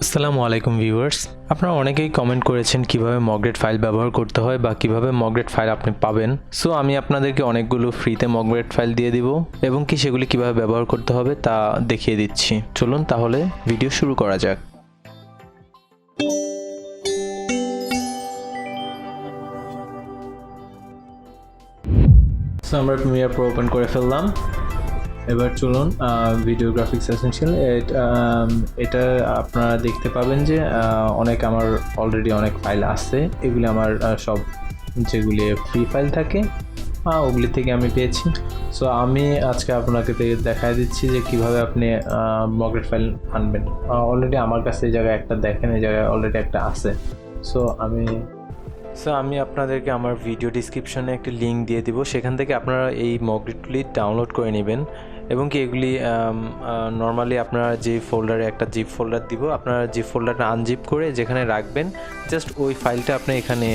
আসসালামু আলাইকুম ভিউয়ার্স, আপনারা অনেকেই কমেন্ট করেছেন কিভাবে মগরেট ফাইল ব্যবহার করতে হয় বা কিভাবে মগরেট ফাইল আপনি পাবেন। সো আমি আপনাদেরকে অনেকগুলো ফ্রিতে মগরেট ফাইল দিয়ে দিব এবং কি সেগুলি কিভাবে ব্যবহার করতে হবে তা দেখিয়ে দিচ্ছি। চলুন তাহলে ভিডিও শুরু করা যাক। সো আমরা প্রিমিয়ার প্রো ওপেন করে ফেললাম। এবার চলুন ভিডিও গ্রাফিক্স এসেনশিয়াল এটা আপনারা দেখতে পাবেন যে আমার অলরেডি অনেক ফাইল আছে। এগুলি আমার সব যেগুলি ফ্রি ফাইল থাকে ওগুলি থেকে আমি পেয়েছি। সো আমি আজকে আপনাকে দেখায় দিচ্ছি যে কিভাবে আপনি মগরেট ফাইল আনবেন। অলরেডি আমার কাছে এই জায়গায় একটা দেখেন, এই জায়গায় অলরেডি একটা আছে। সো আমি আপনাদেরকে আমার ভিডিও ডিসক্রিপশনে একটি লিঙ্ক দিয়ে দিব, সেখান থেকে আপনারা এই মগরেটগুলি ডাউনলোড করে নেবেন এবং কি এগুলি নর্মালি আপনারা যে ফোল্ডারে একটা জিপ ফোল্ডার দিব, আপনারা জিপ ফোল্ডারটা আনজিপ করে যেখানে রাখবেন জাস্ট ওই ফাইলটা আপনি এখানে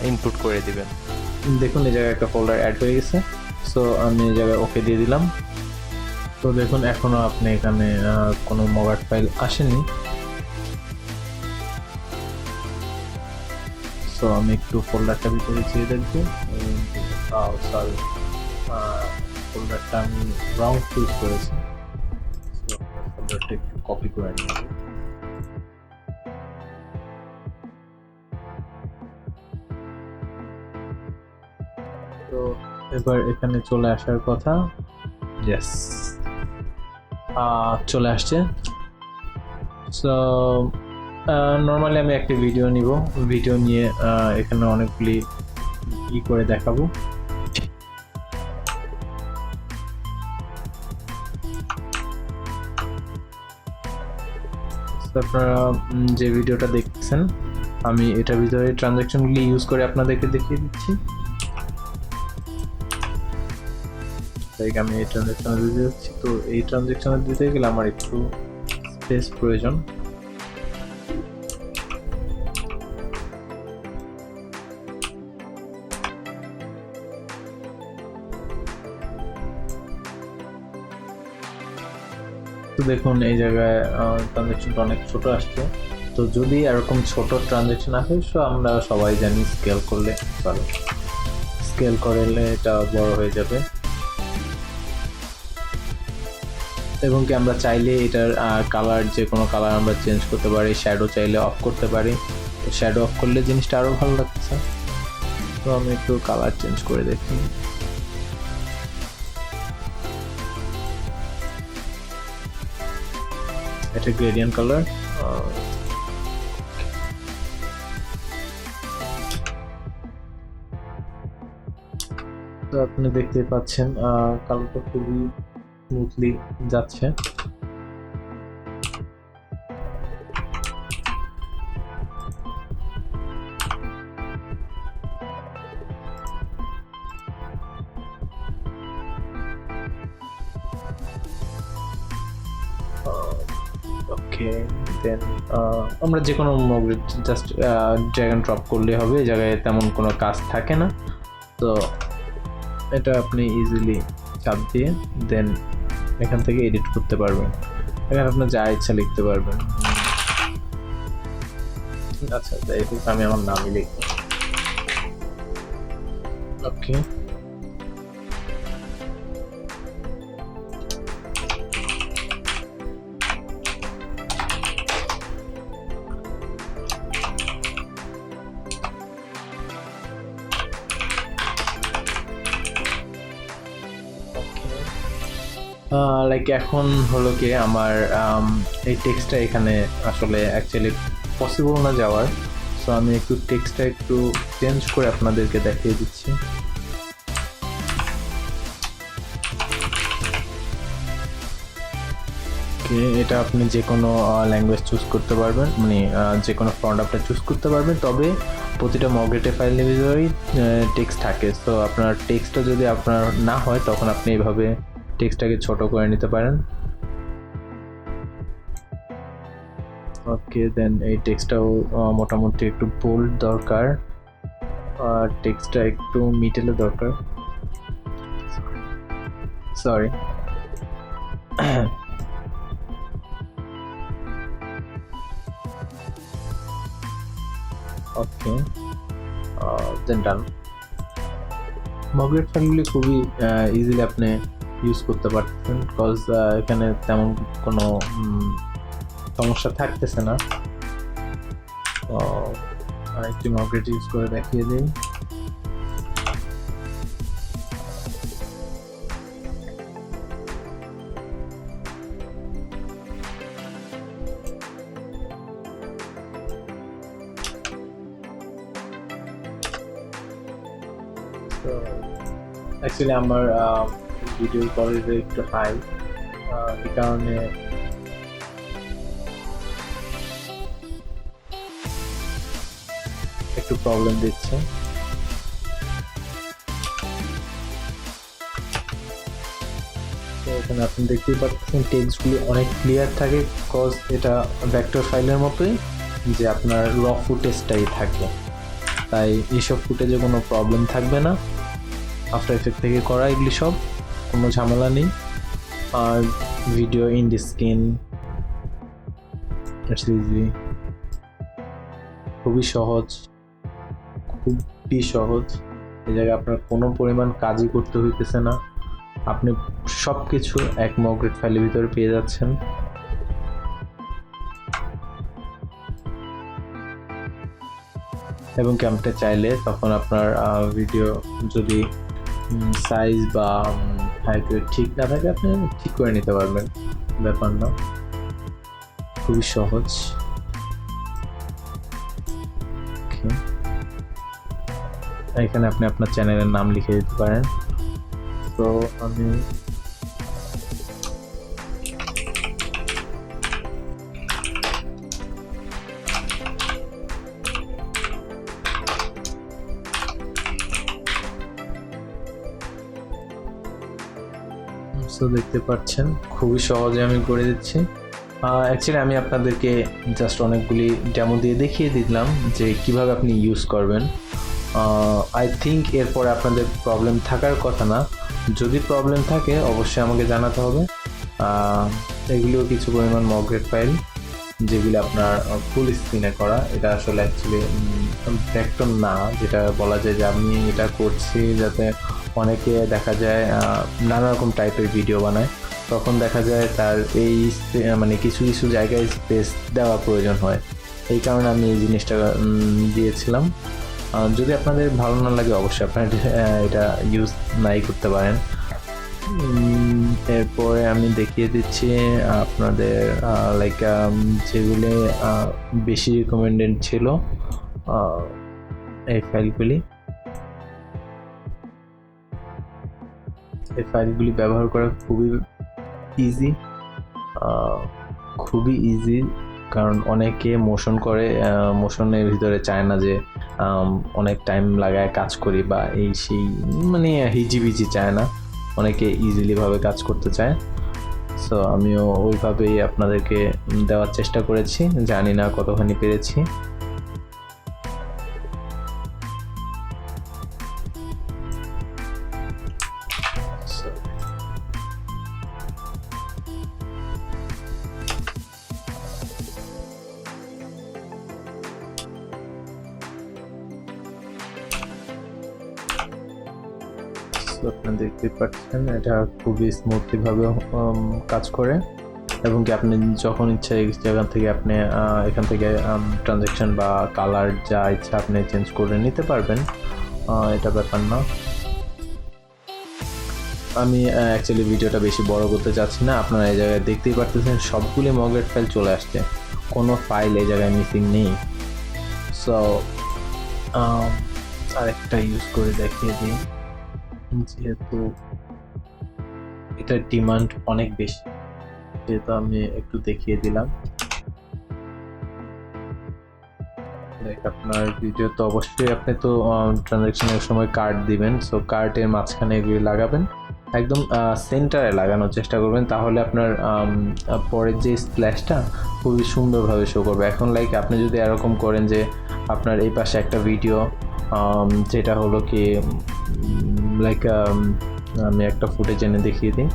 ইনপুট করে দিবেন। দেখুন এই জায়গায় একটা ফোল্ডার অ্যাড হয়ে গেছে। সো আমি এই জায়গায় ওকে দিয়ে দিলাম। তো দেখুন এখনও আপনি এখানে কোনো মগরেট ফাইল আসেনি। সো আমি একটু ফোল্ডারটা ভিতরে চেয়ে দেখবো। সরি, ফোল্ডারটা আমি রং চুজ করেছি। ফোল্ডারটা একটু কপি করে নিব। তো এবার এখানে চলে আসার কথা। ইয়েস, চলে আসছে। সো নর্মালি আমি একটা ভিডিও নিব, ভিডিও নিয়ে এখানে অনেকগুলি করে দেখাবো। আপনারা যে ভিডিওটা দেখতেছেন আমি এটার ভিতরে ট্রানজ্যাকশনগুলি ইউজ করে আপনাদেরকে দেখিয়ে দিচ্ছি। আমি এই ট্রানজ্যাকশনে দিতে যাচ্ছি। তো এই ট্রানজ্যাকশনে দিতে গেলে আমার একটু স্পেস প্রয়োজন। তো দেখুন এই জায়গায় ট্রানজ্যাকশনটা অনেক ছোট আসছে। তো যদি এরকম ছোট ট্রানজ্যাকশন আসে তো আমরা সবাই জানি স্কেল করলে এটা বড় হয়ে যাবে এবং কি আমরা চাইলে এটার কালার যে কোনো কালার আমরা চেঞ্জ করতে পারি, শ্যাডো চাইলে অফ করতে পারি। শ্যাডো অফ করলে জিনিসটা আরো ভালো লাগছে। তো আমি একটু কালার চেঞ্জ করে দেখি। এটা গ্রেডিয়েন্ট কালার। তো আপনি দেখতে পাচ্ছেন কালারটা খুবই স্মুথলি যাচ্ছে। ওকে, দেন আমরা যে কোনো মগরেট জাস্ট ড্র্যাগ এন্ড ড্রপ করলে হবে। এই জায়গায় তেমন কোনো কাজ থাকে না। তো এটা আপনি ইজিলি চাপ দিয়ে দেন এখান থেকে এডিট করতে পারবেন। এখানে আপনার যা ইচ্ছা লিখতে পারবেন। আচ্ছা, আমি আমার নামই লিখব। ওকে, লাইক এখন হলো কি আমার এই টেক্সটটা এখানে আসলে অ্যাকচুয়ালি পসিবল না যাওয়ার। সো আমি একটু টেক্সটটা একটু চেঞ্জ করে আপনাদেরকে দেখিয়ে দিচ্ছি। এটা আপনি যে কোনো ল্যাঙ্গুয়েজ চুজ করতে পারবেন, মানে যে কোনো ফন্ট আপনি চুজ করতে পারবেন। তবে প্রতিটা মগরেটে ফাইলের ভিতরেই টেক্সট থাকে। সো আপনার টেক্সটটা যদি আপনার না হয় তখন আপনি এইভাবে টেক্সটটাকে ছোট করে নিতে পারেন। ওকে, দেন এই টেক্সটটাও মোটামুটি একটু বোল্ড দরকার, আর টেক্সটটা একটু মিডলে দরকার। সরি, ওকে, দেন ডান। মগ্রেট ফাইলগুলি খুবই ইজিলি আপনি ইউজ করতে পারতেছেন, বিকজ এখানে তেমন কোনো সমস্যা থাকতেছে না। আরেকটি মগ্রেট ইউজ করে দেখিয়ে দিই। অ্যাকচুয়ালি আমার ভিডিও কোয়ালিটি একটু হাই, এই কারণে একটু প্রবলেম দিচ্ছে। তো এখানে আপনি দেখতেই পাচ্ছেন টেক্সটগুলি অনেক ক্লিয়ার থাকে, বিকজ এটা ভেক্টর ফাইলের মতোই যে আপনার র ফুটেজটাই থাকে, তাই এইসব ফুটেজে কোনো প্রবলেম থাকবে না। আফটার এফেক্ট থেকে করা এগুলি সব, কোনো ঝামেলা নেই। আর video in the screen it's easy, খুবই সহজ, খুবই সহজ। এই জায়গায় আপনার কোনো পরিমাণ কাজই করতে হইতেছে না, আপনি সব কিছু এক মগ্রেট ফাইলের ভিতরে পেয়ে যাচ্ছেন। এবং কি আপনি চাইলে তখন আপনার ভিডিও যদি সাইজ বা হাইট ঠিক না থাকে আপনি ঠিক করে নিতে পারবেন, ব্যাপার না, খুবই সহজ। এখানে আপনি আপনার চ্যানেলের নাম লিখে দিতে পারেন। তো আমি দেখতে পাচ্ছেন খুবই সহজে আমি করে দিচ্ছি। অ্যাকচুয়ালি আমি আপনাদেরকে জাস্ট অনেকগুলি ডেমো দিয়ে দেখিয়ে দিলাম যে কিভাবে আপনি ইউজ করবেন। আই থিঙ্ক এরপরে আপনাদের প্রবলেম থাকার কথা না, যদি প্রবলেম থাকে অবশ্যই আমাকে জানাতে হবে। এগুলিও কিছু পরিমাণ মগ্রেট ফাইল যেগুলি আপনার ফুল স্ক্রিনে করা, এটা আসলে অ্যাকচুয়ালি ভেক্টর না, যেটা বলা যায় যে আমি এটা করছি যাতে অনেকে দেখা যায় নানা রকম টাইপের ভিডিও বানায়, তখন দেখা যায় তার এই মানে কিছু কিছু জায়গায় স্পেস দেওয়া প্রয়োজন হয়, এই কারণে আমি এই জিনিসটা দিয়েছিলাম। যদি আপনাদের ভালো না লাগে অবশ্যই আপনারা এটা ইউজ নাই করতে পারেন। এরপরে আমি দেখিয়ে দিচ্ছি আপনাদের লাইক যেগুলি বেশি রিকমেন্ডেড ছিল এই ফাইলগুলি। এই ফাইলগুলি ব্যবহার করা খুবই ইজি, খুবই ইজি, কারণ অনেকে মোশন করে, মোশনের ভিতরে চায় না যে অনেক টাইম লাগায় কাজ করি বা এই সেই, মানে হিজিবিজি চায় না, অনেকে ইজিলিভাবে কাজ করতে চায়। সো আমিও ওইভাবেই আপনাদেরকে দেওয়ার চেষ্টা করেছি, জানি না কতখানি পেরেছি। আপনারা দেখতে পাচ্ছেন এটা খুবই স্মুথলি ভাবে কাজ করে, এবং কি আপনি যখন ইচ্ছা এই জায়গা থেকে আপনি এখান থেকে ট্রানজ্যাকশন বা কালার যা ইচ্ছা আপনি চেঞ্জ করে নিতে পারবেন, এটা ব্যাপার না। আমি অ্যাকচুয়ালি ভিডিওটা বেশি বড় করতে চাচ্ছি না, আপনারা এই জায়গায় দেখতেই পারতেছেন সবগুলি মগ্রেট ফাইল চলে আসছে, কোনো ফাইল এই জায়গায় মিসিং নেই। সো আরেকটা ইউজ করে দেখিয়ে দিই, যেহেতু এটার ডিমান্ড অনেক বেশি, যেহেতু আমি একটু দেখিয়ে দিলাম। আপনার ভিডিও তো অবশ্যই আপনি তো ট্রানজ্যাকশনের সময় কার্ড দিবেন, সো কার্ডের মাঝখানে এগুলি লাগাবেন, একদম সেন্টারে লাগানোর চেষ্টা করবেন, তাহলে আপনার পরের যে স্প্ল্যাশটা খুবই সুন্দরভাবে শো করবে। এখন লাইক আপনি যদি এরকম করেন যে আপনার এই পাশে একটা ভিডিও, যেটা হলো কি লাইক আমি একটা ফুটেজ এনে দেখিয়ে দিই।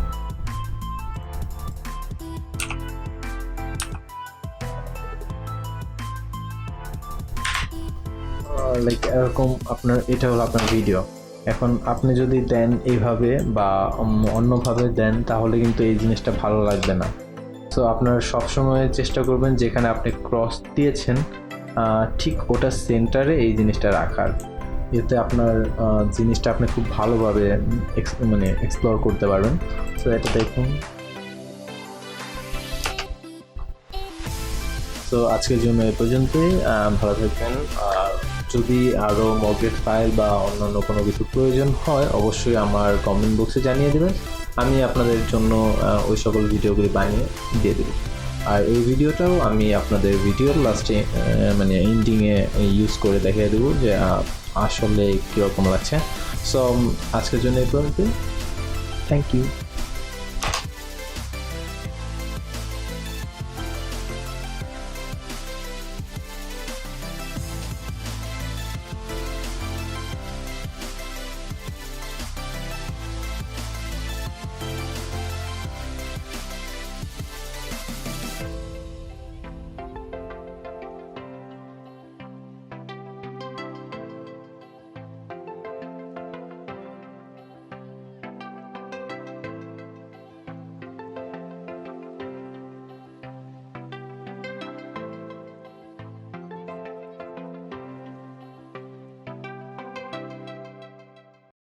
লাইক এরকম আপনার এটা হলো আপনার ভিডিও। এখন আপনি যদি দেন এইভাবে বা অন্যভাবে দেন তাহলে কিন্তু এই জিনিসটা ভালো লাগবে না। সো আপনারা সবসময় চেষ্টা করবেন যেখানে আপনি ক্রস দিয়েছেন ঠিক ওটা সেন্টারে এই জিনিসটা রাখার, এতে আপনার জিনিসটা আপনি খুব ভালোভাবে মানে এক্সপ্লোর করতে পারবেন। সো এটা দেখুন। তো আজকের জন্য এই পর্যন্তই। ভালো থাকবেন। যদি আরও মগেট ফাইল বা অন্যান্য কোনো কিছু প্রয়োজন হয় অবশ্যই আমার কমেন্ট বক্সে জানিয়ে দেবেন, আমি আপনাদের জন্য ওই সকল ভিডিওগুলি বানিয়ে দিয়ে দেবো। আর এই ভিডিওটাও আমি আপনাদের ভিডিওর লাস্টে মানে এন্ডিংয়ে ইউজ করে দেখিয়ে দেবো যে আসলে কীরকম লাগছে। সো আজকের জন্য এই পর্যন্তই। Thank you.